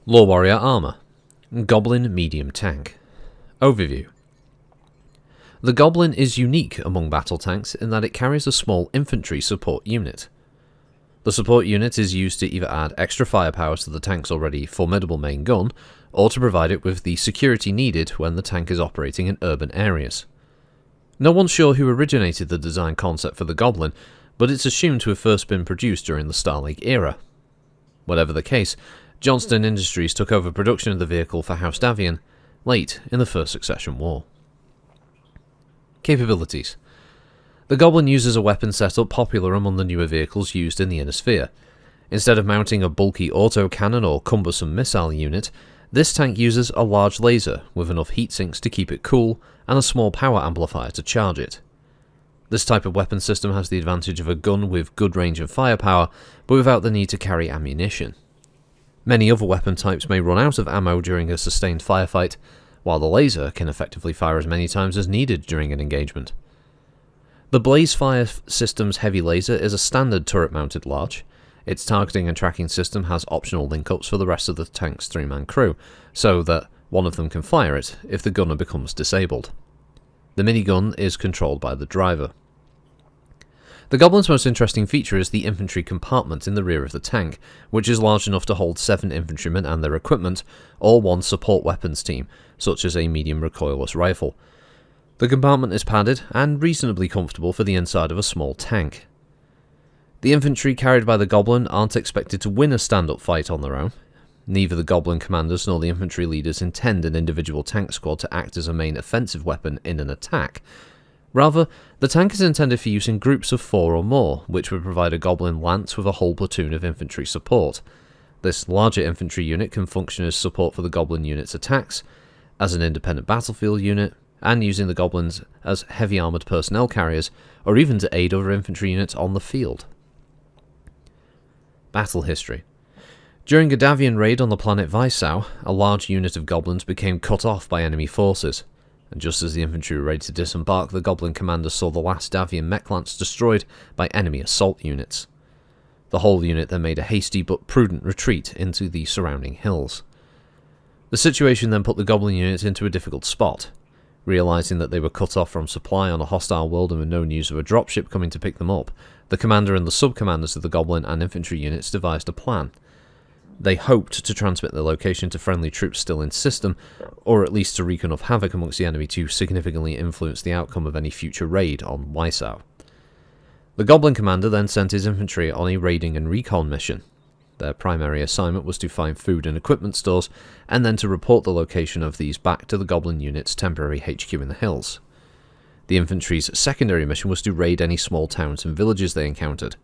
LoreWarrior Armour. Goblin Medium Tank. Overview. The Goblin is unique among battle tanks in that it carries a small infantry support unit. The support unit is used to either add extra firepower to the tank's already formidable main gun, or to provide it with the security needed when the tank is operating in urban areas. No one's sure who originated the design concept for the Goblin, but it's assumed to have first been produced during the Starlink era. Whatever the case, Johnston Industries took over production of the vehicle for House Davian late in the First Succession War. Capabilities. The Goblin uses a weapon setup popular among the newer vehicles used in the Inner Sphere. Instead of mounting a bulky autocannon or cumbersome missile unit, this tank uses a large laser with enough heat sinks to keep it cool and a small power amplifier to charge it. This type of weapon system has the advantage of a gun with good range and firepower, but without the need to carry ammunition. Many other weapon types may run out of ammo during a sustained firefight, while the laser can effectively fire as many times as needed during an engagement. The Blaze Fire system's heavy laser is a standard turret-mounted large. Its targeting and tracking system has optional link-ups for the rest of the tank's three-man crew, so that one of them can fire it if the gunner becomes disabled. The minigun is controlled by the driver. The Goblin's most interesting feature is the infantry compartment in the rear of the tank, which is large enough to hold 7 infantrymen and their equipment, or one support weapons team, such as a medium recoilless rifle. The compartment is padded and reasonably comfortable for the inside of a small tank. The infantry carried by the Goblin aren't expected to win a stand-up fight on their own. Neither the Goblin commanders nor the infantry leaders intend an individual tank squad to act as a main offensive weapon in an attack. Rather, the tank is intended for use in groups of 4 or more, which would provide a Goblin lance with a whole platoon of infantry support. This larger infantry unit can function as support for the Goblin unit's attacks, as an independent battlefield unit, and using the Goblins as heavy armoured personnel carriers, or even to aid other infantry units on the field. Battle history. During a Davian raid on the planet Vysau, a large unit of Goblins became cut off by enemy forces, and just as the infantry were ready to disembark, the Goblin commander saw the last Davian mech lance destroyed by enemy assault units. The whole unit then made a hasty but prudent retreat into the surrounding hills. The situation then put the Goblin unit into a difficult spot. Realising that they were cut off from supply on a hostile world and with no news of a dropship coming to pick them up, the commander and the sub-commanders of the Goblin and infantry units devised a plan. They hoped to transmit their location to friendly troops still in system, or at least to wreak enough havoc amongst the enemy to significantly influence the outcome of any future raid on Vysau. The Goblin commander then sent his infantry on a raiding and recon mission. Their primary assignment was to find food and equipment stores, and then to report the location of these back to the Goblin unit's temporary HQ in the hills. The infantry's secondary mission was to raid any small towns and villages they encountered.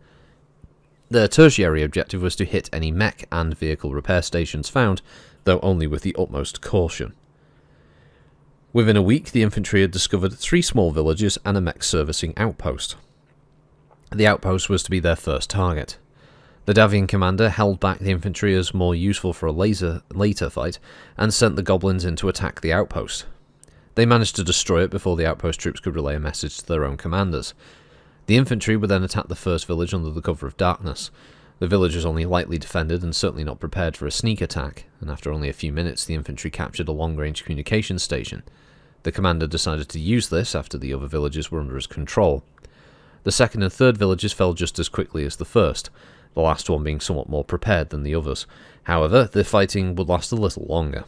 Their tertiary objective was to hit any mech and vehicle repair stations found, though only with the utmost caution. Within a week, the infantry had discovered 3 small villages and a mech servicing outpost. The outpost was to be their first target. The Davian commander held back the infantry as more useful for a later fight, and sent the Goblins in to attack the outpost. They managed to destroy it before the outpost troops could relay a message to their own commanders. The infantry would then attack the first village under the cover of darkness. The village was only lightly defended and certainly not prepared for a sneak attack, and after only a few minutes the infantry captured a long-range communications station. The commander decided to use this after the other villages were under his control. The second and third villages fell just as quickly as the first, the last one being somewhat more prepared than the others. However, the fighting would last a little longer.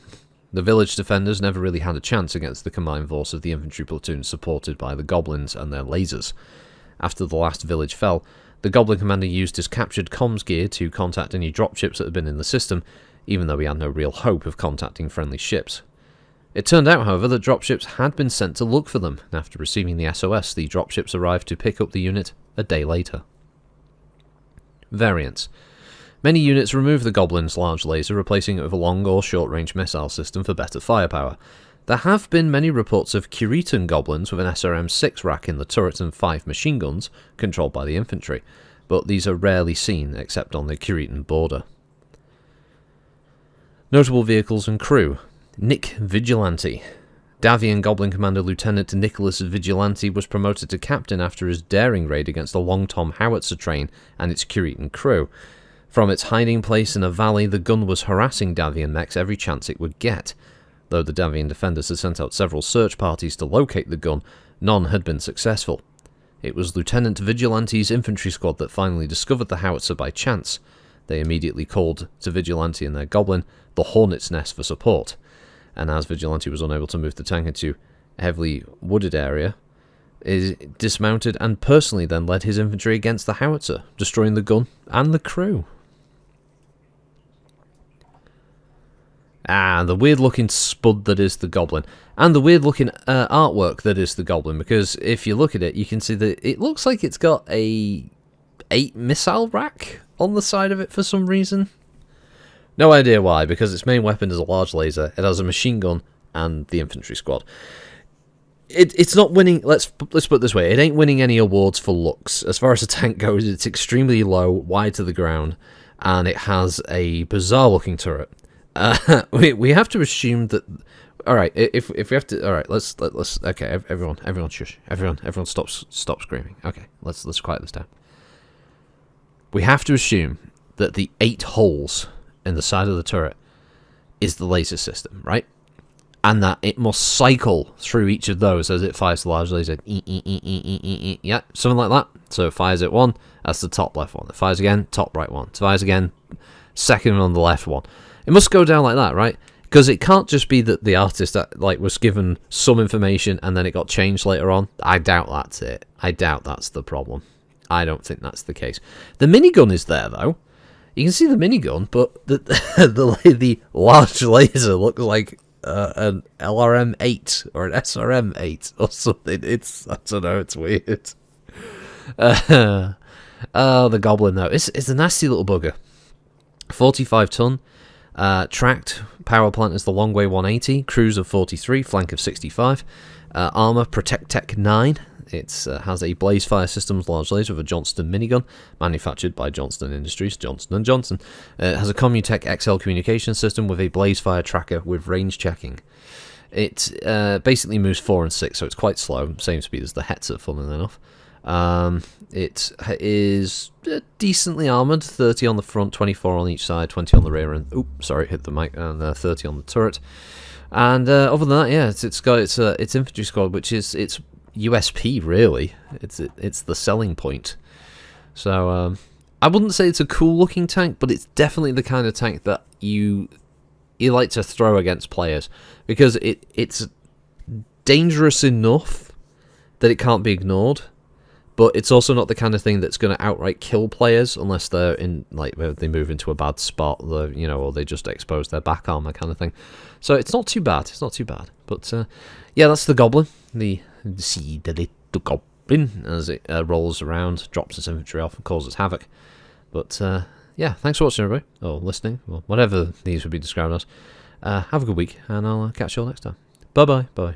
The village defenders never really had a chance against the combined force of the infantry platoon supported by the Goblins and their lasers. After the last village fell, the Goblin commander used his captured comms gear to contact any dropships that had been in the system, even though he had no real hope of contacting friendly ships. It turned out, however, that dropships had been sent to look for them, and after receiving the SOS, the dropships arrived to pick up the unit a day later. Variants. Many units remove the Goblin's large laser, replacing it with a long or short-range missile system for better firepower. There have been many reports of Curitan Goblins with an SRM-6 rack in the turret and 5 machine guns, controlled by the infantry, but these are rarely seen except on the Curitan border. Notable vehicles and crew. Nick Vigilante. Davian Goblin Commander Lieutenant Nicholas Vigilante was promoted to captain after his daring raid against the Long Tom howitzer train and its Curitan crew. From its hiding place in a valley, the gun was harassing Davian mechs every chance it would get. Though the Davian defenders had sent out several search parties to locate the gun, none had been successful. It was Lieutenant Vigilante's infantry squad that finally discovered the howitzer by chance. They immediately called to Vigilante and their goblin the Hornet's Nest for support, and as Vigilante was unable to move the tank into a heavily wooded area, is dismounted and personally then led his infantry against the howitzer, destroying the gun and the crew. Ah, the weird-looking spud that is the goblin, and the weird-looking artwork that is the goblin, because if you look at it, you can see that it looks like it's got a 8 missile rack on the side of it for some reason. No idea why, because its main weapon is a large laser, it has a machine gun, and the infantry squad. It's not winning, let's put it this way, it ain't winning any awards for looks. As far as the tank goes, it's extremely low, wide to the ground, and it has a bizarre-looking turret. We have to assume that. All right, if we have to, all right, let's okay, everyone, shush, everyone, stop screaming. Okay, let's quiet this down. We have to assume that the 8 holes in the side of the turret is the laser system, right? And that it must cycle through each of those as it fires the large laser. Yeah, something like that. So it fires at one, that's the top left one. It fires again, top right one. It fires again, second on the left one. It must go down like that, right? Because it can't just be that the artist was given some information and then it got changed later on. I doubt that's it. I doubt that's the problem. I don't think that's the case. The minigun is there though. You can see the minigun, but the large laser looks like an LRM-8 or an SRM-8 or something. I don't know. It's weird. Oh, the goblin though. It's a nasty little bugger. 45 ton. Tracked power plant is the Longway 180, cruise of 43, flank of 65. Armour Protect Tech 9. It has a blaze fire systems large laser with a Johnston minigun, manufactured by Johnston Industries, Johnson & Johnson. It has a Commutech XL communication system with a blaze fire tracker with range checking. It basically moves 4 and 6, so it's quite slow, same speed as the Hetzer, funnily enough. It is decently armoured, 30 on the front, 24 on each side, 20 on the rear, and oops, sorry, hit the mic, and 30 on the turret. And other than that, yeah, it's got its infantry squad, which is its USP really. It's the selling point. So I wouldn't say it's a cool looking tank, but it's definitely the kind of tank that you like to throw against players, because it's dangerous enough that it can't be ignored. But it's also not the kind of thing that's going to outright kill players unless they're in, like, they move into a bad spot, or they just expose their back armor kind of thing. So it's not too bad. It's not too bad. But yeah, that's the goblin. The little goblin as it rolls around, drops its infantry off, and causes havoc. But yeah, thanks for watching, everybody, or listening, or whatever these would be described as. Have a good week, and I'll catch you all next time. Bye bye.